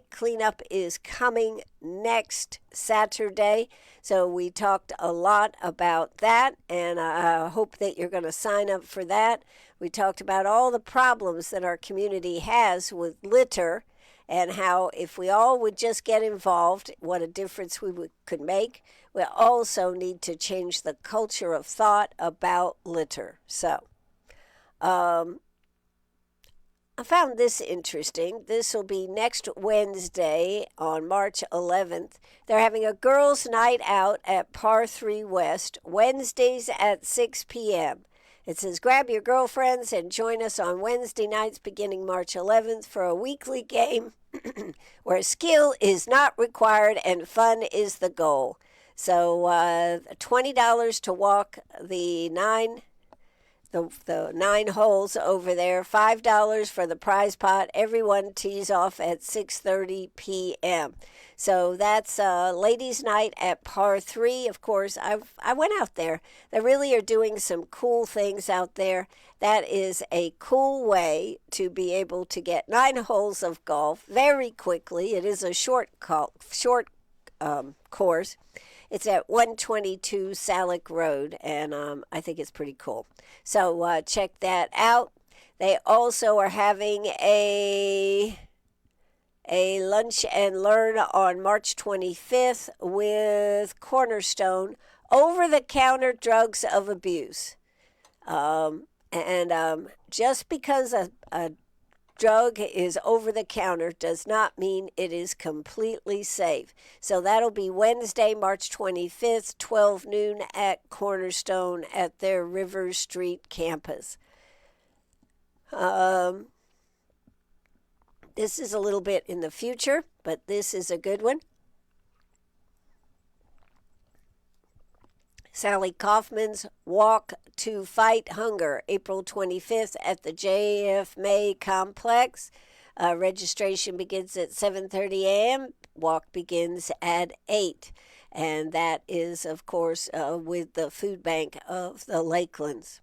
cleanup is coming next Saturday, so we talked a lot about that, and I hope that you're going to sign up for that. We talked about all the problems that our community has with litter and how if we all would just get involved, what a difference could make. We also need to change the culture of thought about litter. So, I found this interesting. This will be next Wednesday on March 11th. They're having a girls' night out at Par 3 West, Wednesdays at 6 p.m. It says, grab your girlfriends and join us on Wednesday nights beginning March 11th for a weekly game where skill is not required and fun is the goal. So $20 to walk the nine holes over there, $5 for the prize pot. Everyone tees off at 6:30 p.m. So that's ladies' night at Par 3. Of course, I went out there. They really are doing some cool things out there. That is a cool way to be able to get 9 holes of golf very quickly. It is a short course. It's at 122 Salick Road, and I think it's pretty cool. So check that out. They also are having a lunch and learn on March 25th with Cornerstone, over-the-counter drugs of abuse. Just because a drug is over the counter does not mean it is completely safe. So that'll be Wednesday, March 25th, 12 noon at Cornerstone at their River Street campus. This is a little bit in the future, but this is a good one. Sally Kaufman's Walk to Fight Hunger, April 25th at the J.F. May Complex. Registration begins at 7:30 a.m. Walk begins at 8. And that is, of course, with the food bank of the Lakelands.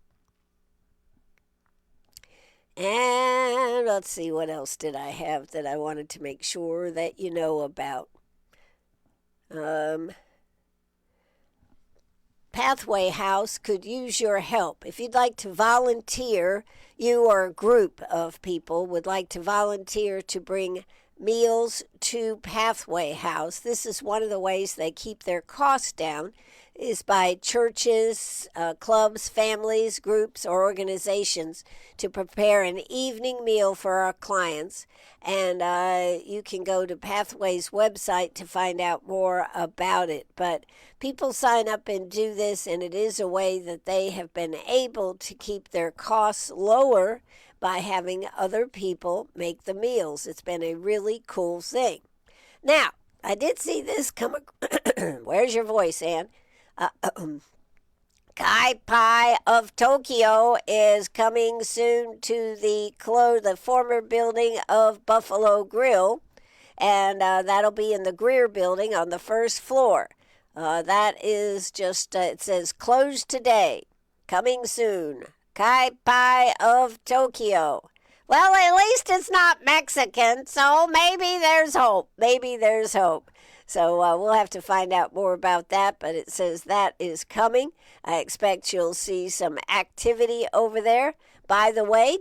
And let's see, what else did I have that I wanted to make sure that you know about? Pathway House could use your help. If you'd like to volunteer, you or a group of people would like to volunteer to bring meals to Pathway House. This is one of the ways they keep their costs down, is by churches, clubs, families, groups, or organizations to prepare an evening meal for our clients. And you can go to Pathway's website to find out more about it. But people sign up and do this, and it is a way that they have been able to keep their costs lower by having other people make the meals. It's been a really cool thing. Now, I did see this come. Where's your voice, Ann? Kai Pai of Tokyo is coming soon to the former building of Buffalo Grill, and that'll be in the Greer building on the first floor. That is just, it says closed today, coming soon. Kai Pai of Tokyo. Well, at least it's not Mexican, so maybe there's hope. Maybe there's hope. So we'll have to find out more about that, but it says that is coming. I expect you'll see some activity over there. By the way,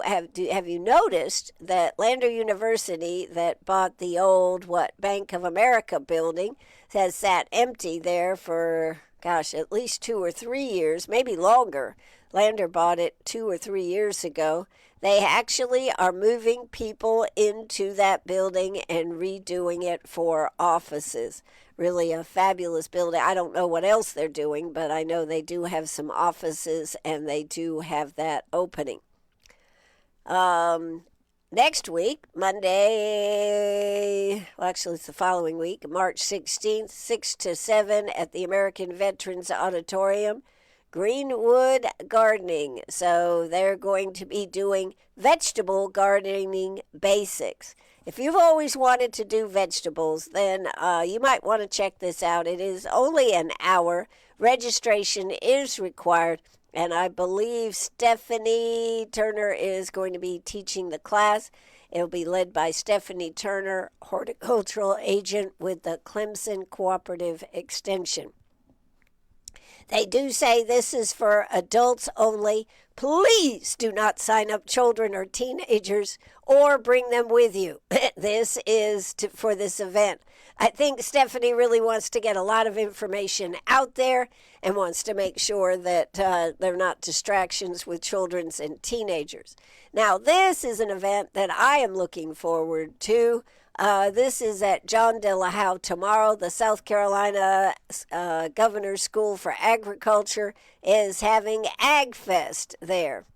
have you noticed that Lander University that bought the old Bank of America building has sat empty there for at least 2 or 3 years, maybe longer. Lander bought it 2 or 3 years ago. They actually are moving people into that building and redoing it for offices. Really a fabulous building. I don't know what else they're doing, but I know they do have some offices and they do have that opening. Next week, Monday, actually it's the following week, March 16th, 6 to 7 at the American Veterans Auditorium. Greenwood Gardening. So they're going to be doing vegetable gardening basics. If you've always wanted to do vegetables, then you might want to check this out. It is only an hour. Registration is required, and I believe Stephanie Turner is going to be teaching the class. It'll be led by Stephanie Turner, horticultural agent with the Clemson Cooperative Extension. They do say this is for adults only. Please do not sign up children or teenagers or bring them with you. This is for this event. I think Stephanie really wants to get a lot of information out there and wants to make sure that they're not distractions with children and teenagers. Now, this is an event that I am looking forward to. This is at John De La Howe tomorrow. The South Carolina Governor's School for Agriculture is having Ag Fest there.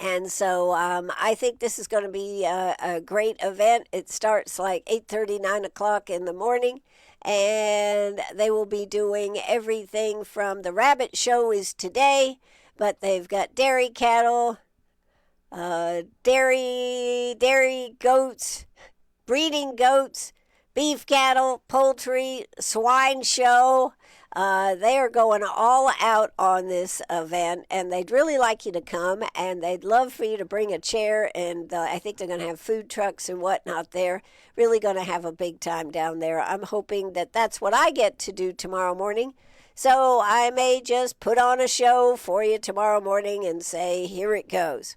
And so I think this is going to be a great event. It starts like 8:30, 9 o'clock in the morning. And they will be doing everything from the rabbit show is today, but they've got dairy cattle, dairy goats, breeding goats, beef cattle, poultry, swine show. They are going all out on this event, and they'd really like you to come, and they'd love for you to bring a chair, and I think they're going to have food trucks and whatnot there. Really going to have a big time down there. I'm hoping that that's what I get to do tomorrow morning. So I may just put on a show for you tomorrow morning and say, here it goes.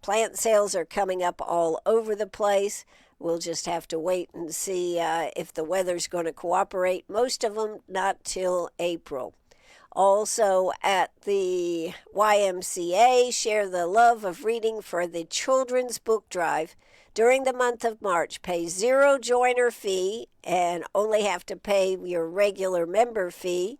Plant sales are coming up all over the place. We'll just have to wait and see if the weather's going to cooperate. Most of them not till April. Also at the YMCA, share the love of reading for the Children's Book Drive. During the month of March, pay 0 joiner fee and only have to pay your regular member fee.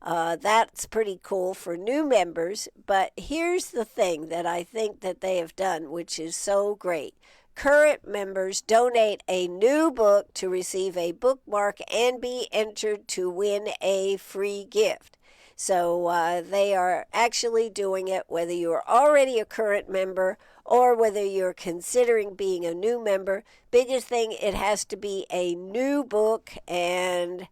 That's pretty cool for new members. But here's the thing that I think that they have done, which is so great. Current members donate a new book to receive a bookmark and be entered to win a free gift. So they are actually doing it whether you're already a current member or whether you're considering being a new member. Biggest thing, it has to be a new book, and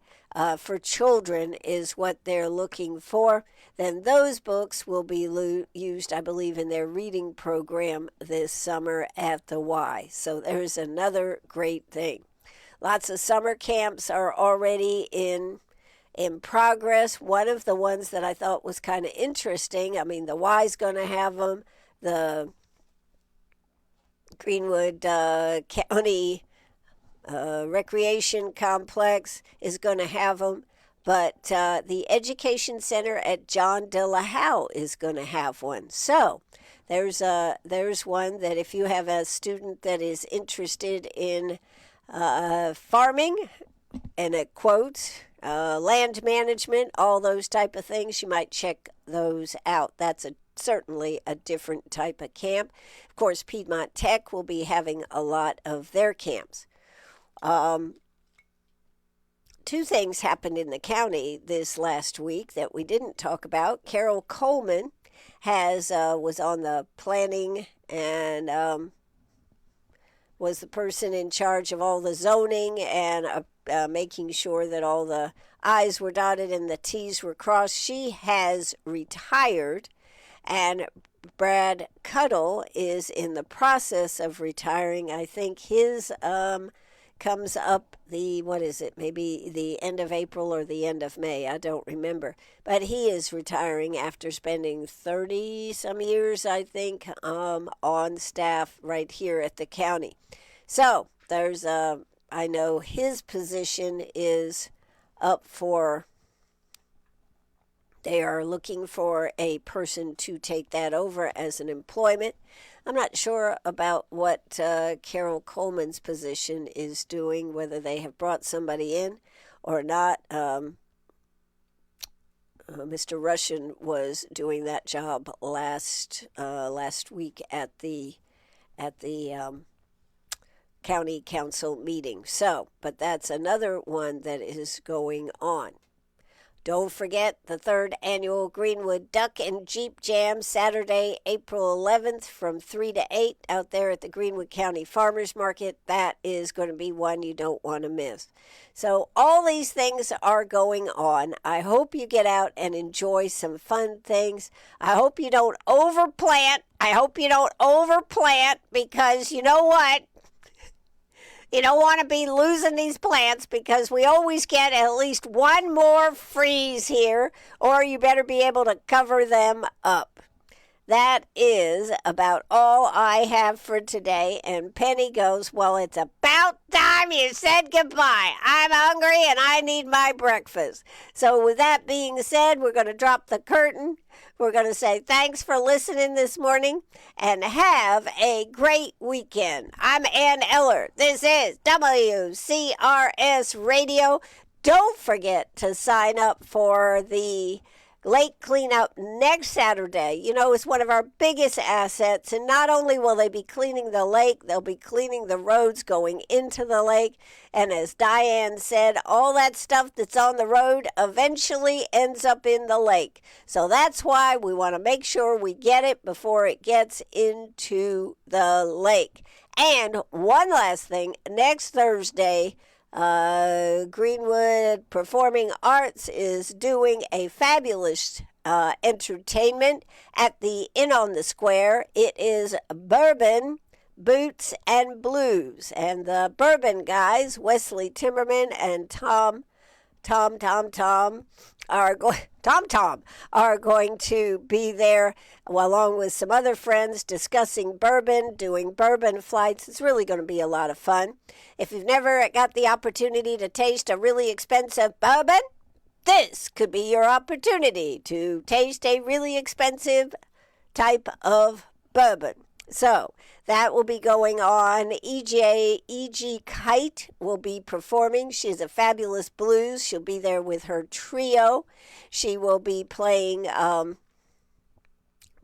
for children is what they're looking for. Then those books will be used, I believe, in their reading program this summer at the Y. So there's another great thing. Lots of summer camps are already in progress. One of the ones that I thought was kind of interesting, I mean, the Y's going to have them. The Greenwood County Recreation Complex is going to have them. But the Education Center at John De La Howe is going to have one. So there's one that if you have a student that is interested in farming, and it quotes, land management, all those type of things, you might check those out. That's certainly a different type of camp. Of course, Piedmont Tech will be having a lot of their camps. Two things happened in the county this last week that we didn't talk about. Carol Coleman was on the planning and was the person in charge of all the zoning and making sure that all the I's were dotted and the T's were crossed. She has retired, and Brad Cuddle is in the process of retiring. I think his comes up maybe the end of April or the end of May. I don't remember. But he is retiring after spending 30 some years, I think, on staff right here at the county. So I know his position is up for, they are looking for a person to take that over as an employment. I'm not sure about what Carol Coleman's position is doing, whether they have brought somebody in or not. Mr. Russian was doing that job last week at the county council meeting. But that's another one that is going on. Don't forget the 3rd annual Greenwood Duck and Jeep Jam, Saturday, April 11th from 3 to 8 out there at the Greenwood County Farmers Market. That is going to be one you don't want to miss. So all these things are going on. I hope you get out and enjoy some fun things. I hope you don't overplant. Because you know what? You don't want to be losing these plants because we always get at least one more freeze here, or you better be able to cover them up. That is about all I have for today. And Penny goes, well, it's about time you said goodbye. I'm hungry and I need my breakfast. So with that being said, we're going to drop the curtain. We're going to say thanks for listening this morning and have a great weekend. I'm Ann Eller. This is WCRS Radio. Don't forget to sign up for the lake cleanup next Saturday. You know, it's one of our biggest assets. And not only will they be cleaning the lake, they'll be cleaning the roads going into the lake. And as Diane said, all that stuff that's on the road eventually ends up in the lake. So that's why we want to make sure we get it before it gets into the lake. And one last thing, next Thursday, Greenwood Performing Arts is doing a fabulous entertainment at the Inn on the Square. It is Bourbon, Boots, and Blues. And the Bourbon guys, Wesley Timmerman and Tom are going to be there along with some other friends discussing bourbon, doing bourbon flights. It's really going to be a lot of fun. If you've never got the opportunity to taste a really expensive bourbon, this could be your opportunity to taste a really expensive type of bourbon. So that will be going on. E.G. Kite will be performing. She's a fabulous blues. She'll be there with her trio. She will be playing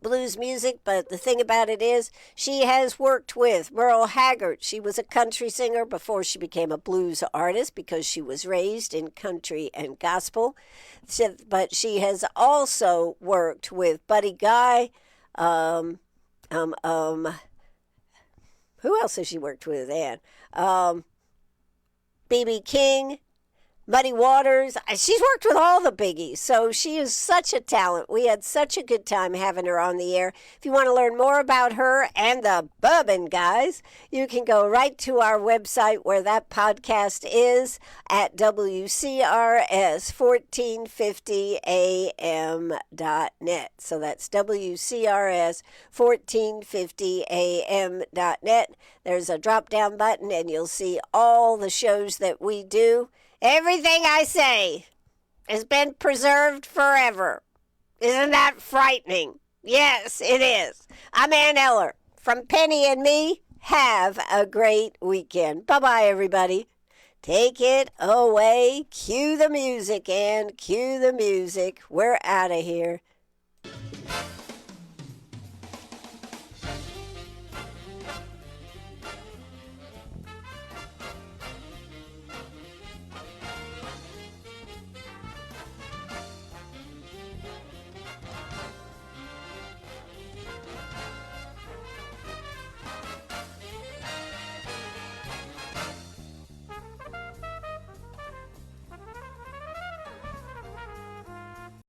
blues music, but the thing about it is she has worked with Merle Haggard. She was a country singer before she became a blues artist because she was raised in country and gospel. But she has also worked with Buddy Guy, who else has she worked with, Ann? B.B. King, Muddy Waters. She's worked with all the biggies, so she is such a talent. We had such a good time having her on the air. If you want to learn more about her and the Bourbon Guys, you can go right to our website where that podcast is at WCRS1450am.net. So that's WCRS1450am.net. There's a drop-down button, and you'll see all the shows that we do. Everything I say has been preserved forever. Isn't that frightening? Yes, it is. I'm Ann Eller. From Penny and me, have a great weekend. Bye-bye, everybody. Take it away. Cue the music, and cue the music. We're out of here.